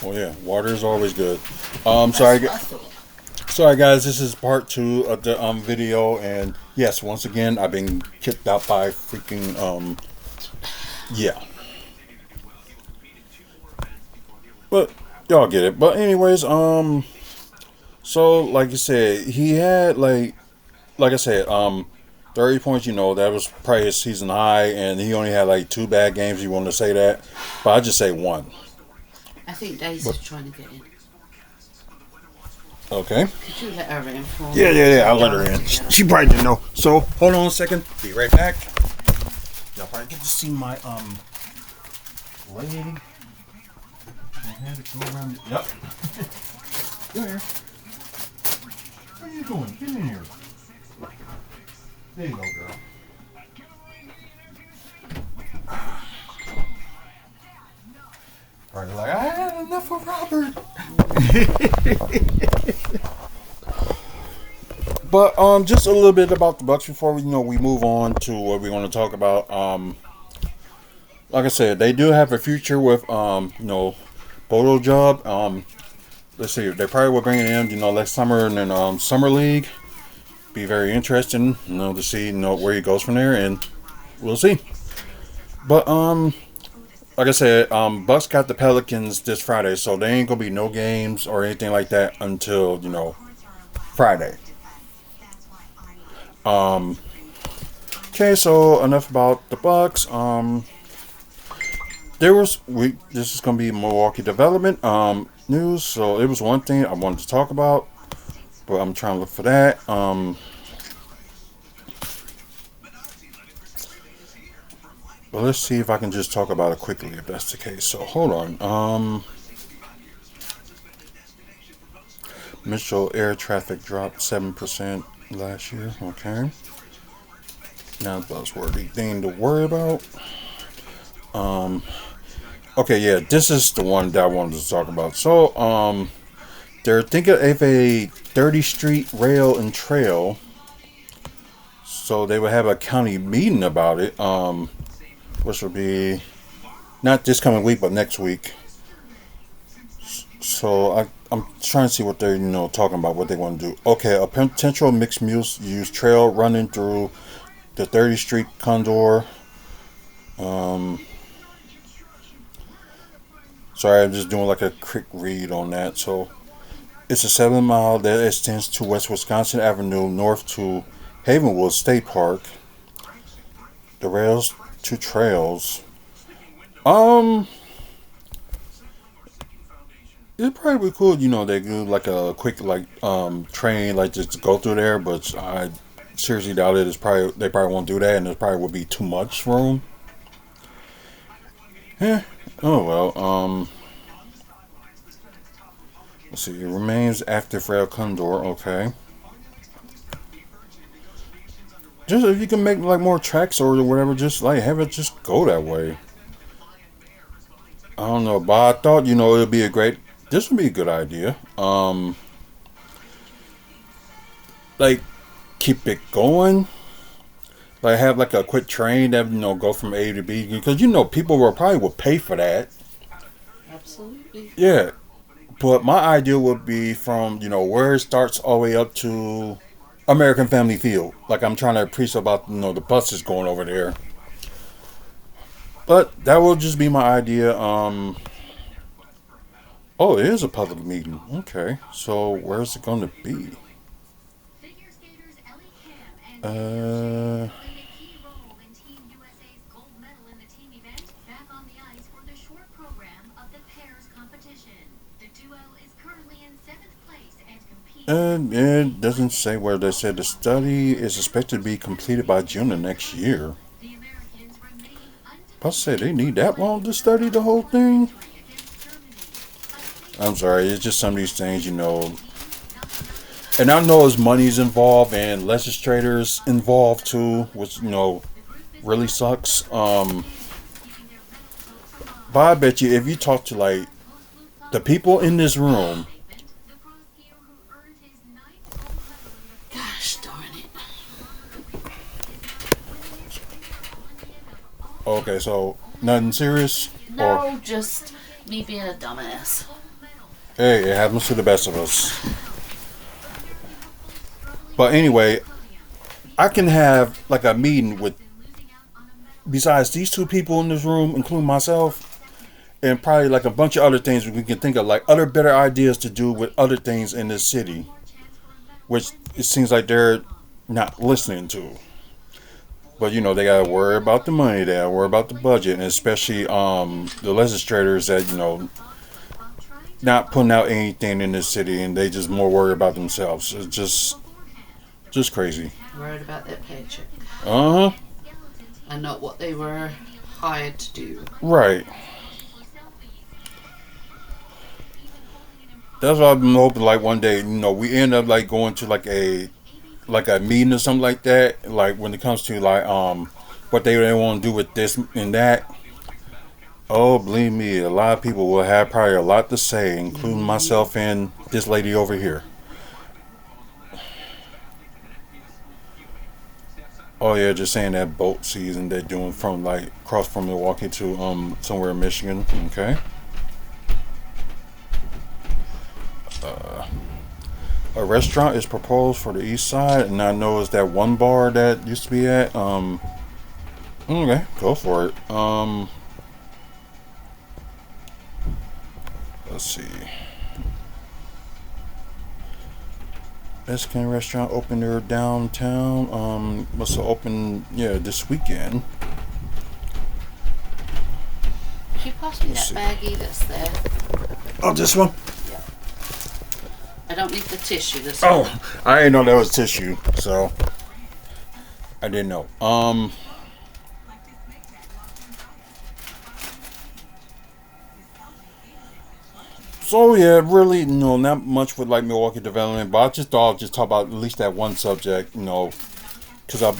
Oh yeah, water is always good. That's what I thought. Sorry guys, this is part two of the video, and yes, once again, I've been kicked out by freaking yeah. But y'all get it. But anyways, so like you said, he had like I said, 30 points. You know, that was probably his season high, and he only had like two bad games. You want to say that, but I just say one. I think Daisy's trying to get in. Okay. Could you let her in for me? Yeah. I'll let her in. She probably didn't know. So hold on a second. Be right back. Y'all probably get to see my lady. I had to go around. Yep. Come here. Where you going? Get in here. There you go, girl. Right, like I had enough of Robert. But just a little bit about the Bucks before we move on to what we want to talk about. Like I said, they do have a future with Bodo job. Let's see, they probably will bring it in next summer and then summer league. Be very interesting to see where he goes from there, and we'll see. But like I said, Bucks got the Pelicans this Friday, so there ain't gonna be no games or anything like that until Friday. Okay, so enough about the Bucks. This is gonna be Milwaukee Development news. So it was one thing I wanted to talk about, but I'm trying to look for that. But let's see if I can just talk about it quickly if that's the case. So hold on. Mitchell air traffic dropped 7% last year. Okay. Now buzzworthy thing to worry about. Okay, yeah, this is the one that I wanted to talk about. So, they're thinking of a 30th Street rail and trail. So they would have a county meeting about it. Which will be not this coming week, but next week. So I'm trying to see what they're talking about, what they want to do. Okay, a potential mixed use trail running through the 30th Street Condor. Sorry, I'm just doing like a quick read on that. So it's a 7 mile that extends to West Wisconsin Avenue north to Havenwood State Park. The rails to trails. It probably be cool, they do like a quick train just to go through there, but I seriously doubt it. They probably won't do that, and there probably would be too much room. Yeah. Oh well. Let's see. It remains active rail condor. Okay. Just if you can make more tracks or whatever, just have it just go that way. I don't know, but I thought it would be this would be a good idea. Like keep it going. Like have a quick train that go from A to B because people would pay for that. Absolutely. Yeah, but my idea would be from where it starts all the way up to American Family Field. Like I'm trying to appreciate about the buses going over there. But that will just be my idea. Oh, it is a public meeting. Okay, so where's it going to be? Uh. And it doesn't say where. They said the study is expected to be completed by June of next year. I said they need that long to study the whole thing. I'm sorry, it's just some of these things, And I know as money's involved and legislators involved too, which really sucks. But I bet you if you talk to the people in this room. Gosh darn it. Okay, so nothing serious? No, just me being a dumbass. Hey, it happens to the best of us. But anyway, I can have like a meeting with besides these two people in this room, including myself, and probably like a bunch of other things we can think of, like other better ideas to do with other things in this city, which it seems like they're not listening to. But they gotta worry about the money, they gotta worry about the budget, and especially the legislators that not putting out anything in this city, and they just more worry about themselves. It's just crazy. Worried about their paycheck Uh huh. and not what they were hired to do. Right. That's what I've been hoping. Like one day, we end up like going to like a meeting or something like that. Like when it comes to like what they want to do with this and that. Oh, believe me, a lot of people will have probably a lot to say, including myself and this lady over here. Oh yeah, just saying that boat season they're doing from like across from Milwaukee to somewhere in Michigan. Okay. A restaurant is proposed for the east side, and I know it's that one bar that used to be at. Okay, go for it. Let's see. Mexican restaurant opened there downtown. Must have opened this weekend. Can you pass me Let's that see. baggie that's there? Oh, this one. Yeah. I don't need the tissue. This Oh, one. I didn't know that was tissue, so I didn't know. So yeah, really, not much with like Milwaukee Development, but I just thought I'd just talk about at least that one subject, because I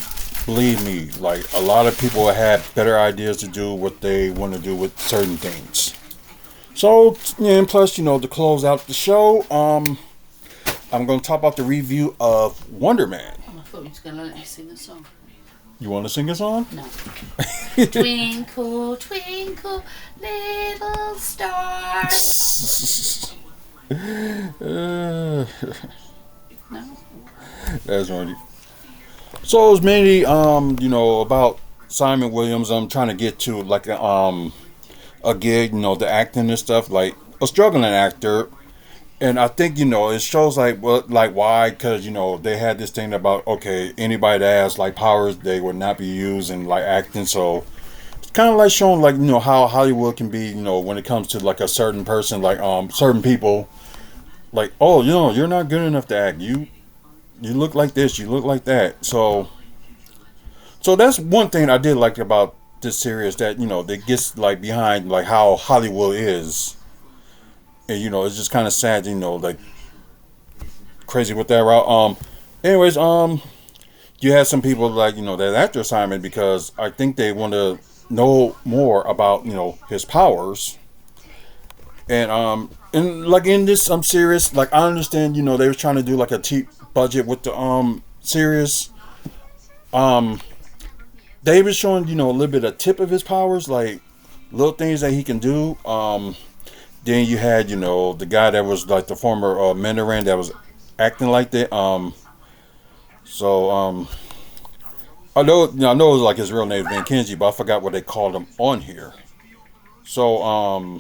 believe me, like a lot of people have better ideas to do what they want to do with certain things. So yeah, and plus, to close out the show, I'm gonna talk about the review of Wonder Man. Oh, I thought you were going to let me sing a song. You want to sing a song? No. Twinkle, twinkle, little star. Uh, No. that's funny. So it was mainly about Simon Williams. I'm trying to get to like a gig, the acting and stuff, like a struggling actor. And I think it shows like why, because they had this thing about, okay, anybody that has like powers, they would not be used in like acting. So it's kind of like showing like how Hollywood can be, when it comes to like a certain person, like certain people, like, oh, you're not good enough to act. You look like this, you look like that. So that's one thing I did like about this series, that that gets like behind like how Hollywood is. And it's just kind of sad, like crazy with that route. Anyways, you had some people like that after Simon, because I think they want to know more about his powers. And like in this series, like I understand they were trying to do like a cheap budget with the series. Um, they were showing a little bit of tip of his powers, like little things that he can do. Then you had, the guy that was like the former Mandarin that was acting like that. So I know it was like his real name Van Kenji, but I forgot what they called him on here. So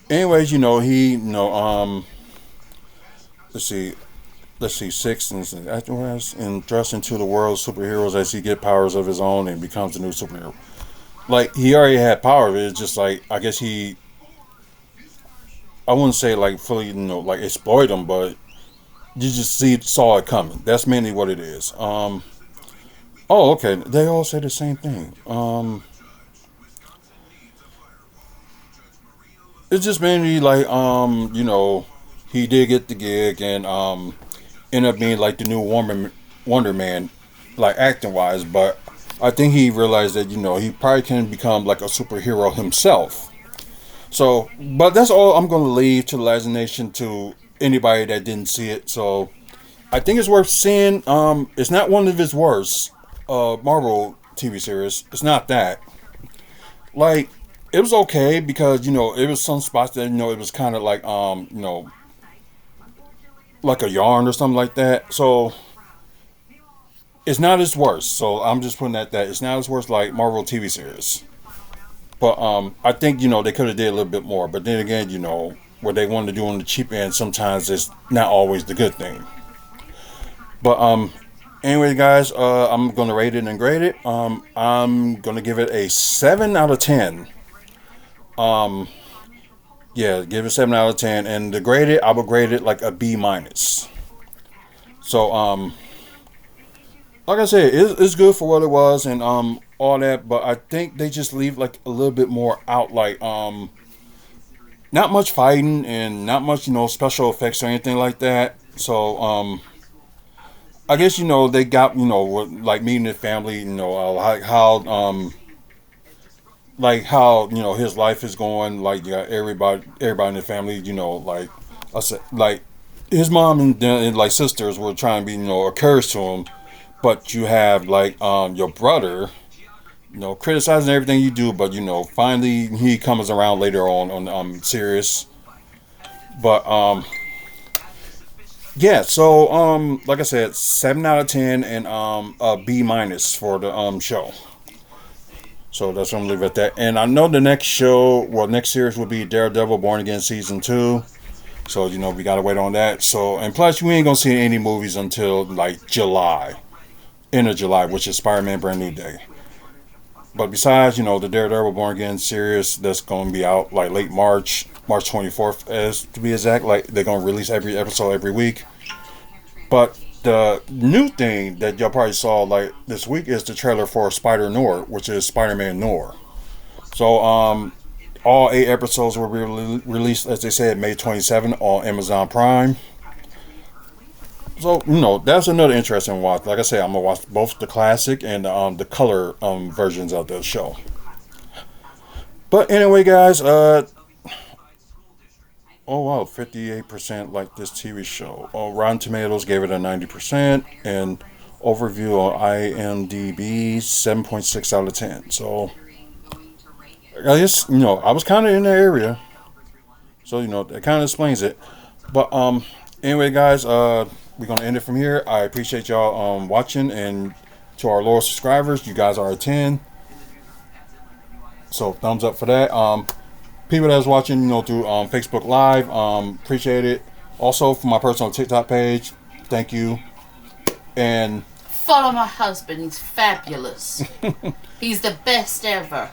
anyways, he let's see, six and afterwards and thrust into the world of superheroes as he get powers of his own and becomes a new superhero. Like he already had power. It's just like I guess I wouldn't say like fully, like exploit them, but you just saw it coming. That's mainly what it is. Oh, okay. They all say the same thing. It's just mainly like, he did get the gig and ended up being like the new Wonder Man, like acting wise. But I think he realized that he probably can become like a superhero himself. So, but that's all I'm going to leave to the Latin Nation, to anybody that didn't see it. So, I think it's worth seeing. It's not one of his worst Marvel TV series. It's not that. Like, it was okay because it was some spots that it was kind of like like a yarn or something like that. So it's not as worse. So I'm just putting that it's not as worse like Marvel TV series. But I think they could have did a little bit more. But then again, what they wanted to do on the cheap end sometimes is not always the good thing. But anyway, guys, I'm gonna rate it and grade it. I'm gonna give it a 7 out of 10. Um, yeah, give it 7 out of 10, and to grade it, I would grade it like a B minus. So like I said, it's good for what it was and all that, but I think they just leave like a little bit more out, like not much fighting and not much special effects or anything like that. So I guess they got like meeting the family, like how his life is going, like you got everybody in the family, like I said, like his mom and like sisters were trying to be encouraged to him, but you have like your brother criticizing everything you do, but finally he comes around later on serious. But yeah, so like I said, 7 out of 10 and a B minus for the show. So that's what I'm gonna leave it at that. And I know the next series will be Daredevil Born Again season 2. So we gotta wait on that. So and plus we ain't gonna see any movies until like July, end of July, which is Spider-Man Brand New Day. But besides, the Daredevil Born Again series that's gonna be out like late March 24th, as to be exact. Like they're gonna release every episode every week. But the new thing that y'all probably saw like this week is the trailer for Spider Noir, which is Spider-Man Noir. So all 8 episodes will be released, as they said, May 27th on Amazon Prime. So that's another interesting watch. Like I said, I'm gonna watch both the classic and the color versions of the show. But anyway, guys, oh wow, 58% like this TV show. Rotten Tomatoes gave it a 90%, and overview on IMDb 7.6 out of 10. So I guess I was kind of in the area, so that kind of explains it. But anyway, guys, we're gonna end it from here. I appreciate y'all watching, and to our loyal subscribers, you guys are a 10. So thumbs up for that. People that's watching, through Facebook Live, appreciate it. Also for my personal TikTok page, thank you. And Follow my husband. He's fabulous. He's the best ever.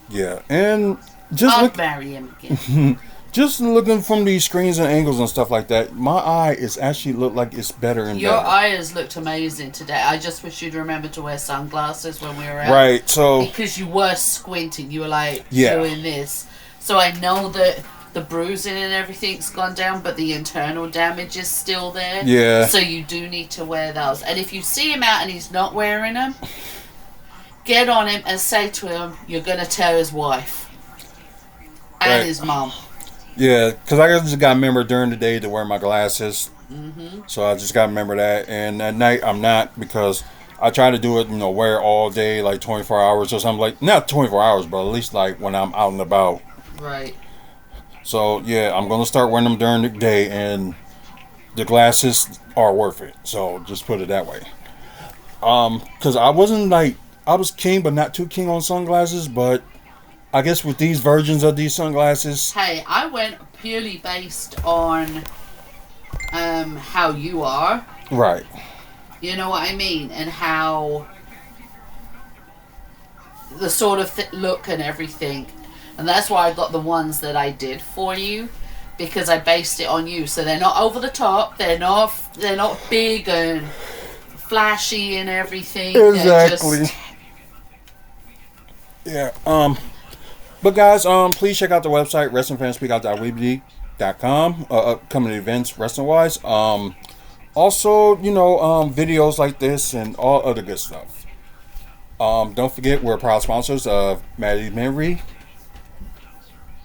yeah, and just I'd marry him again. just looking from these screens and angles and stuff like that, my eye is actually look like it's better and Your better. eyes looked amazing today. I just wish you'd remember to wear sunglasses when we were out. Right, so Because you were squinting. You were like Yeah. doing this. So I know that the bruising and everything's gone down, but the internal damage is still there. Yeah. So you do need to wear those. And if you see him out and he's not wearing them, get on him and say to him, you're going to tell his wife and Right. his mom. yeah, because I just got to remember during the day to wear my glasses. So I just got to remember that. And at night, I'm not, because I try to do it, wear it all day, like 24 hours or something. Like, not 24 hours, but at least like when I'm out and about. Right. So yeah, I'm going to start wearing them during the day, and the glasses are worth it. So just put it that way. Because I wasn't like, I was king, but not too king on sunglasses. But I guess with these versions of these sunglasses, Hey, I went purely based on how you are. right. You know what I mean? And how the sort of look and everything. And that's why I got the ones that I did for you, because I based it on you. So they're not over the top. They're not big and flashy and everything. Exactly. They're just, Yeah. But guys, please check out the website wrestlingfanspeakout.weebly.com. Upcoming events, wrestling wise. Also, videos like this and all other good stuff. Don't forget, we're proud sponsors of Maddie Memory.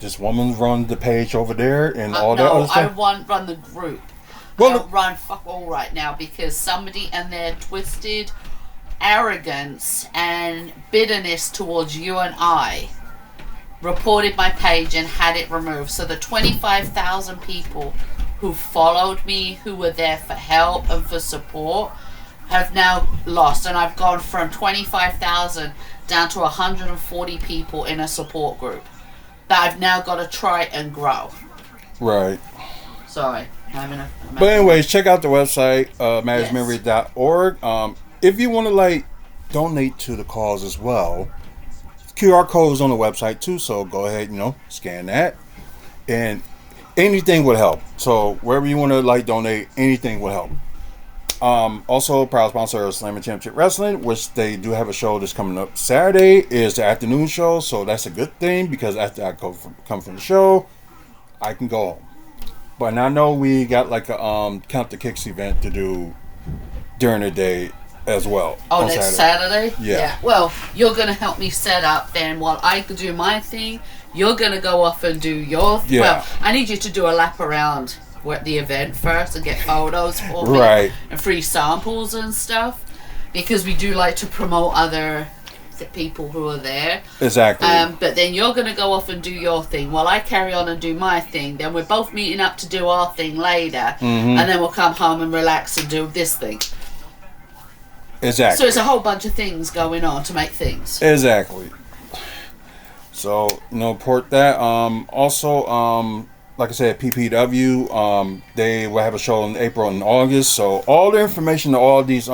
This woman runs the page over there and all that other no, I stuff. run the group. Well, I don't run fuck all right now, because somebody and their twisted arrogance and bitterness towards you and I reported my page and had it removed. So the 25,000 people who followed me, who were there for help and for support, have now lost. And I've gone from 25,000 down to 140 people in a support group that I've now got to try and grow. Right. Sorry. But anyways, check out the website, marriagememory.org. If you want to like donate to the cause as well, QR code is on the website too, so go ahead, scan that, and anything would help. So wherever you want to like donate, anything will help. Also, proud sponsor of Slam and Championship Wrestling, which they do have a show that's coming up Saturday. Is the afternoon show, so that's a good thing because after I come from the show, I can go home. But I know we got like a Count the Kicks event to do during the day as well. Oh, next Saturday? Yeah. Well, you're going to help me set up then while I do my thing. You're going to go off and do your thing. Yeah. Well, I need you to do a lap around the event first and get photos for me. Right. And free samples and stuff. Because we do like to promote other people who are there. Exactly. But then you're going to go off and do your thing while I carry on and do my thing. Then we're both meeting up to do our thing later. And then we'll come home and relax and do this thing. Exactly. So it's a whole bunch of things going on to make things. Exactly. So, port that. Also, like I said, PPW, they will have a show in April and August. So all the information to all these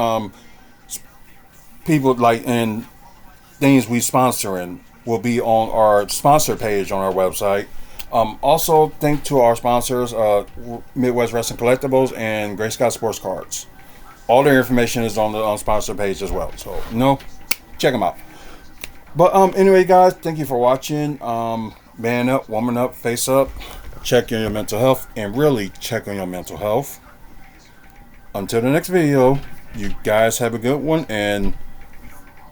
people like and things we sponsoring will be on our sponsor page on our website. Also, thank to our sponsors, Midwest Wrestling Collectibles and Gray Scott Sports Cards. All their information is on the sponsor page as well. So, check them out. But anyway, guys, thank you for watching. Man up, woman up, face up. Check on your mental health and really check on your mental health. Until the next video, you guys have a good one. And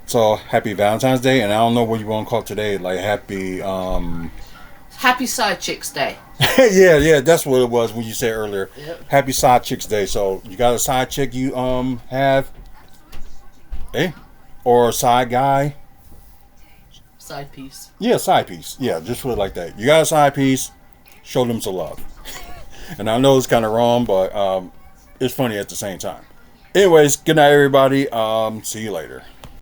so, happy Valentine's Day. And I don't know what you want to call it today. Like, Happy Side Chicks Day. yeah, that's what it was when you said earlier. Yep. Happy Side Chicks Day. So you got a side chick you have, or a side guy. Side piece. Yeah, side piece. Yeah, just put it like that. You got a side piece, show them some love. And I know it's kind of wrong, but it's funny at the same time. Anyways, good night, everybody. See you later.